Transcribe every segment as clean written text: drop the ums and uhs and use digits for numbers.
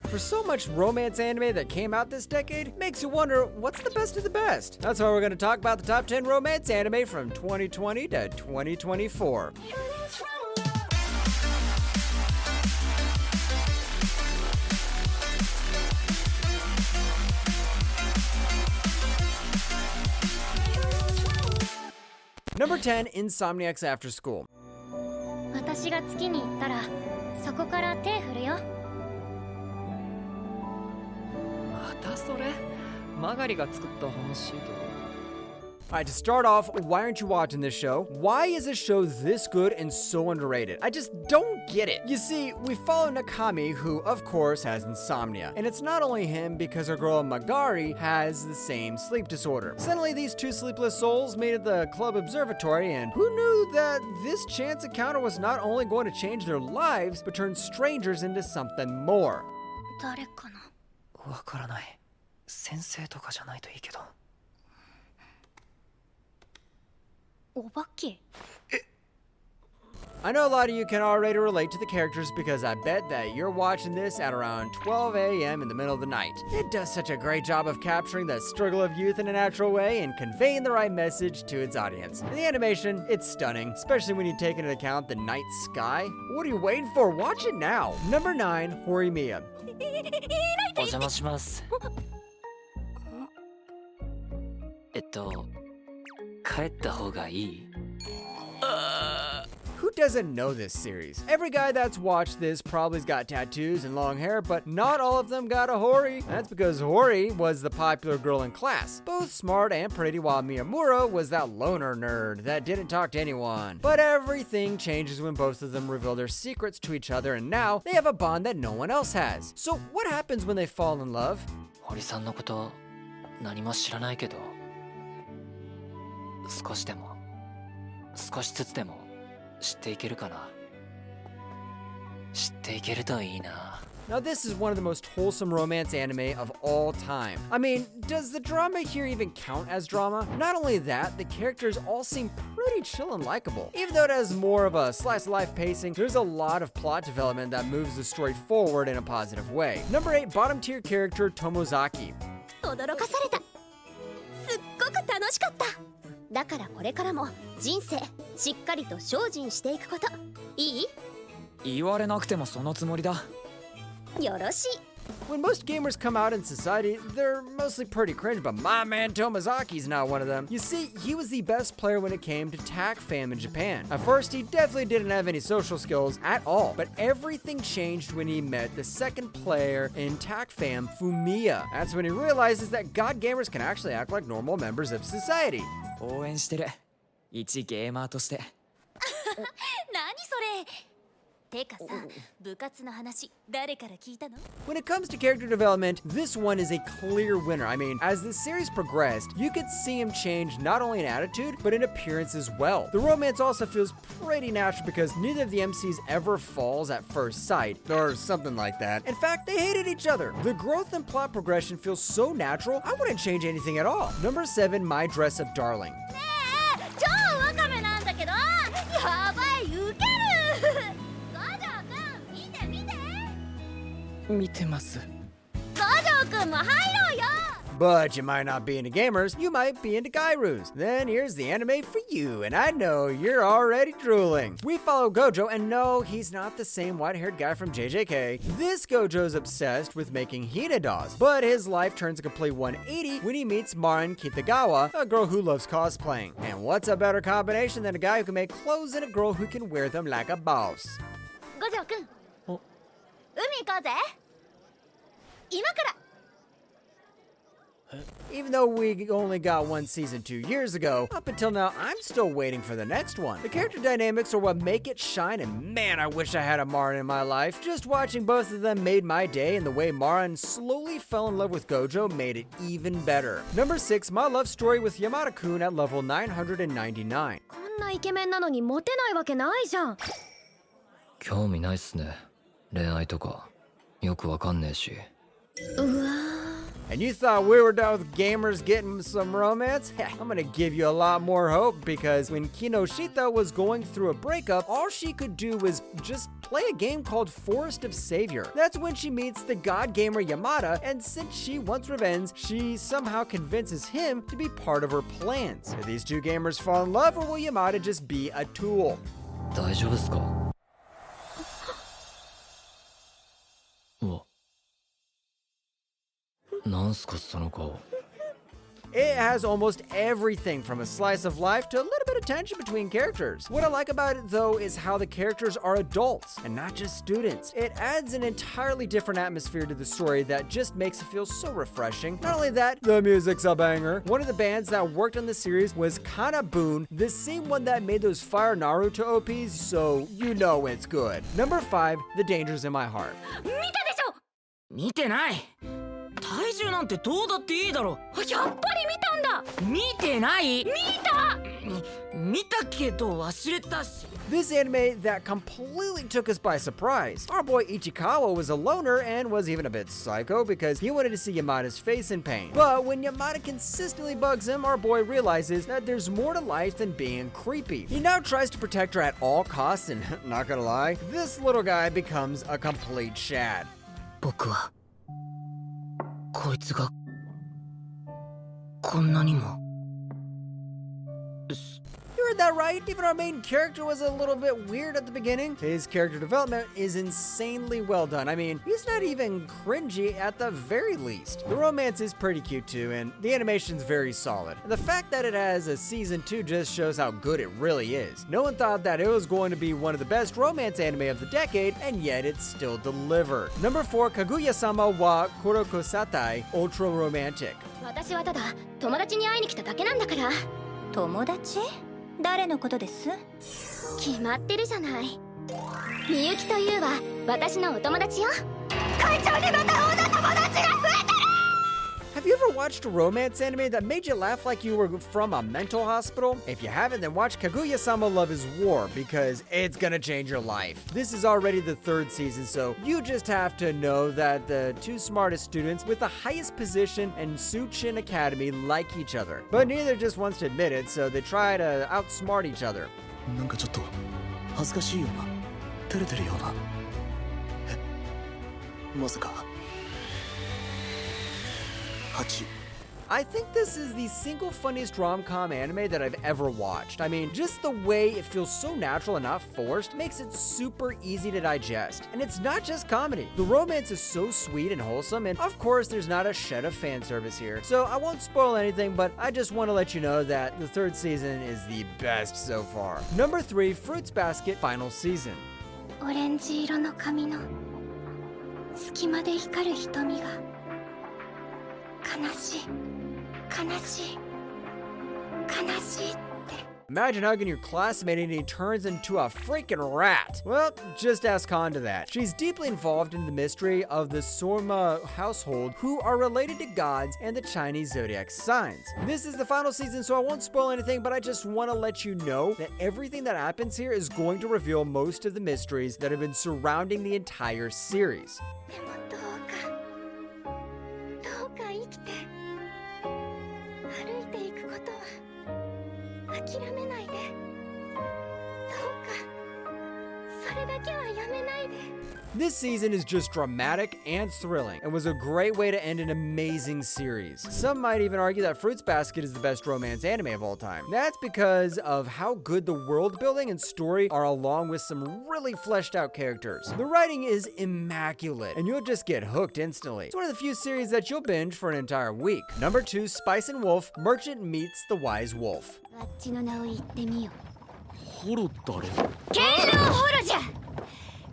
For so much romance anime that came out this decade, makes you wonder what's the best of the best. That's why we're going to talk about the top 10 romance anime from 2020 to 2024. Number 10, Insomniacs After School. 私が月に行ったらそこから手振るよ。またそれ？マガリが作った話で。Alright, to start off, why aren't you watching this show? Why is this show this good and so underrated? I just don't get it. You see, we follow Nakami, who, of course, has insomnia. And it's not only him because our girl Magari has the same sleep disorder. Suddenly, these two sleepless souls meet at the club observatory, and who knew that this chance encounter was not only going to change their lives, but turn strangers into something more? 誰かな？わからない。先生とかじゃないといいけど。お化け？ I know a lot of you can already relate to the characters because I bet that you're watching this at around 12 a.m. in the middle of the night. It does such a great job of capturing the struggle of youth in a natural way and conveying the right message to its audience. The animation, it's stunning, especially when you take into account the night sky. What are you waiting for? Watch it now. Number 9, Horimiya. お邪魔します。帰った方がいい？ Who doesn't know this series? Every guy that's watched this probably's got tattoos and long hair, but not all of them got a Hori. That's because Hori was the popular girl in class, both smart and pretty, while Miyamura was that loner nerd that didn't talk to anyone. But everything changes when both of them reveal their secrets to each other, and now they have a bond that no one else has. So what happens when they fall in love? 堀さんのこと何も知らないけど、少しずつでも知っていけるかな。知っていけるといいな。Now this is one of the most wholesome romance anime of all time. I mean, does the drama here even count as drama? Not only that, the characters all seem pretty chill and likable. Even though it has more of a slice-of-life pacing, there's a lot of plot development that moves the story forward in a positive way. Number 8, bottom-tier character Tomozaki. 驚かされた。すっごく楽しかった。だからこれからも人生しっかりと精進していくこと。いい？言われなくてもそのつもりだ。よろしい。 When most gamers come out in society, they're mostly pretty cringe, but my man Tomozaki's not one of them. You see, he was the best player when it came to TAC fam in Japan. At first, he definitely didn't have any social skills at all, but everything changed when he met the second player in TAC fam, Fumiya. That's when he realizes that god gamers can actually act like normal members of society. 応援してる。一ゲーマーとして。何それ？てかさ、部活の話誰から聞いたの？ When it comes to character development, this one is a clear winner. I mean, as the series progressed, you could see him change not only in attitude, but in appearance as well. The romance also feels pretty natural because neither of the MCs ever falls at first sight, or something like that. In fact, they hated each other. The growth and plot progression feels so natural, I wouldn't change anything at all. Number 7, My Dress Up Darling. ねえ、超ワカメなんだけど、やばい、ウケる。見てます。五条くんも入ろうよ。 But you might not be into gamers, you might be into Gairus. Then here's the anime for you, and I know you're already drooling. We follow Gojo, and no, he's not the same white-haired guy from JJK. This Gojo's obsessed with making Hina dolls, but his life turns a complete 180 when he meets Marin Kitagawa, a girl who loves cosplaying. And what's a better combination than a guy who can make clothes and a girl who can wear them like a boss? 五条くん。海行こうぜ。今から。 Even though we only got one season 2 years ago, up until now, I'm still waiting for the next one. The character dynamics are what make it shine, and man, I wish I had a Marin in my life. Just watching both of them made my day, and the way Marin slowly fell in love with Gojo made it even better. Number 6, my love story with Yamada-kun at level 999. こんなイケメンなのにモテないわけないじゃん。興味ないっすね。恋愛とかよくわかんねえし。うわ。 And you thought we were done with gamers getting some romance? I'm gonna give you a lot more hope because when Kinoshita was going through a breakup, all she could do was just play a game called Forest of Savior. That's when she meets the god gamer Yamada, and since she wants revenge, she somehow convinces him to be part of her plans. Do these two gamers fall in love, or will Yamada just be a tool? 大丈夫っすか？お、なんすかその顔。 It has almost everything from a slice of life to a little bit of tension between characters. What I like about it though is how the characters are adults and not just students. It adds an entirely different atmosphere to the story that just makes it feel so refreshing. Not only that, the music's a banger. One of the bands that worked on the series was Kanabun, the same one that made those Fire Naruto OPs, so you know it's good. Number 5, The Dangers in My Heart. 見てない。体重なんてどうだっていいだろ。やっぱり見たんだ。見てない。見たけど忘れたし。 This anime that completely took us by surprise. Our boy Ichikawa was a loner and was even a bit psycho because he wanted to see Yamada's face in pain. But when Yamada consistently bugs him, our boy realizes that there's more to life than being creepy. He now tries to protect her at all costs, and not gonna lie, this little guy becomes a complete shad. 僕はこいつがこんなにも。 You heard that right. Even our main character was a little bit weird at the beginning. His character development is insanely well done. I mean, he's not even cringy at the very least. The romance is pretty cute too, and the animation's very solid. And the fact that it has a season 2 just shows how good it really is. No one thought that it was going to be one of the best romance anime of the decade, and yet it still delivered. Number 4, Kaguya-sama wa Korokosatai, Ultra Romantic. 私はただ友達に会いに来ただけなんだから。友達？誰のことです？決まってるじゃない。みゆきというは私のお友達よ。会長にまた女友達が増えてる！ Have you ever watched a romance anime that made you laugh like you were from a mental hospital? If you haven't, then watch Kaguya-sama Love is War, because it's gonna change your life. This is already the 3rd season, so you just have to know that the 2 smartest students with the highest position in Suchin Academy like each other. But neither just wants to admit it, so they try to outsmart each other. なんかちょっと恥ずかしいような照れてるような。まさか8。 I think this is the single funniest rom-com anime that I've ever watched. I mean, just the way it feels so natural and not forced makes it super easy to digest. And it's not just comedy. The romance is so sweet and wholesome, and of course there's not a shed of fan service here. So I won't spoil anything, but I just want to let you know that the 3rd season is the best so far. Number 3, Fruits Basket Final Season. オレンジ色の髪の隙間で光る瞳が悲しい悲しい悲しいって。 Imagine hugging your classmate and he turns into a freaking rat. Well, just ask Han to that. She's deeply involved in the mystery of the Sorma household, who are related to gods and the Chinese zodiac signs. This is the final season, so I won't spoil anything, but I just want to let you know that everything that happens here is going to reveal most of the mysteries that have been surrounding the entire series. でもどうか生きて歩いていくことは諦めないで。どうかそれだけはやめないで。 This season is just dramatic and thrilling, and was a great way to end an amazing series. Some might even argue that Fruits Basket is the best romance anime of all time. That's because of how good the world building and story are, along with some really fleshed out characters. The writing is immaculate, and you'll just get hooked instantly. It's one of the few series that you'll binge for an entire week. Number 2, Spice and Wolf, Merchant Meets the Wise Wolf. わっちの名を言ってみよ。ホロ誰？ケイローホロじゃ。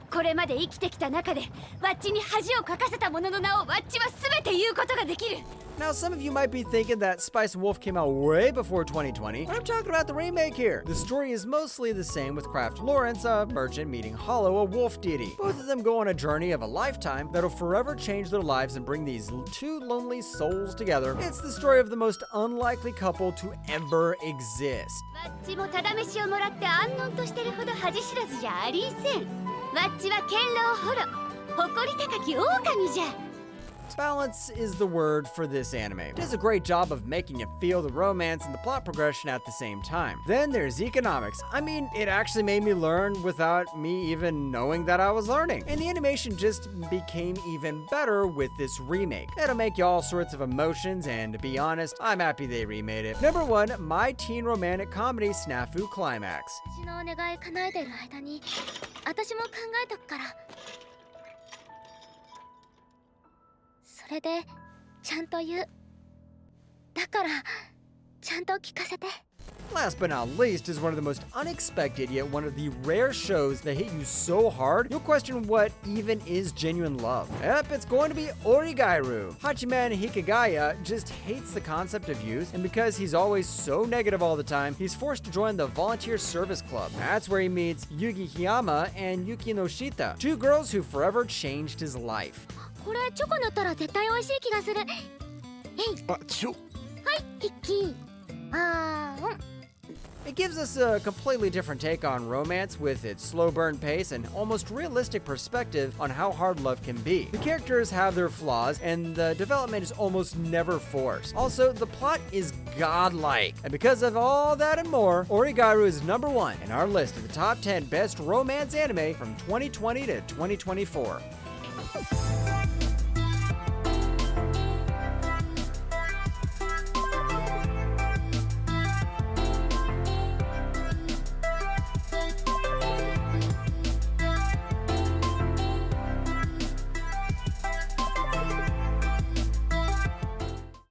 これまで生きてきた中でワッチに恥をかかせた者の名をワッチは全て言うことができる。 Now, some of you might be thinking that Spice and Wolf came out way before 2020, but I'm talking about the remake here. The story is mostly the same, with Kraft Lawrence, a merchant, meeting Hollow, a wolf deity. Both of them go on a journey of a lifetime that'll forever change their lives and bring these 2 lonely souls together. It's the story of the most unlikely couple to ever exist. ワッチもただ飯をもらって安穏としてるほど恥知らずじゃありせん。ワッチは堅牢ホロ、誇り高き狼じゃ。perfect. Balance is the word for this anime. It does a great job of making you feel the romance and the plot progression at the same time. Then there's economics. I mean, it actually made me learn without me even knowing that I was learning. And the animation just became even better with this remake. It'll make you all sorts of emotions, and to be honest, I'm happy they remade it. Number 1, my teen romantic comedy Snafu Climax. 私のお願い叶えてる間に私も考えとくからそれでちゃんと言うだからちゃんと聞かせて Last but not least is one of the most unexpected yet one of the rare shows that hit you so hard you'll question what even is genuine love. Yep, it's going to be Origairu. Hachiman Hikigaya just hates the concept of youth, and because he's always so negative all the time, he's forced to join the volunteer service club. That's where he meets Yugi Hiyama and Yuki Noshita, 2 girls who forever changed his life. これチョコ塗ったら絶対美味しい気がするあ、ちょ。はいヒッキーIt gives us a completely different take on romance with its slow burn pace and almost realistic perspective on how hard love can be. The characters have their flaws and the development is almost never forced. Also, the plot is godlike. And because of all that and more, Origairu is number 1 in our list of the top 10 best romance anime from 2020 to 2024.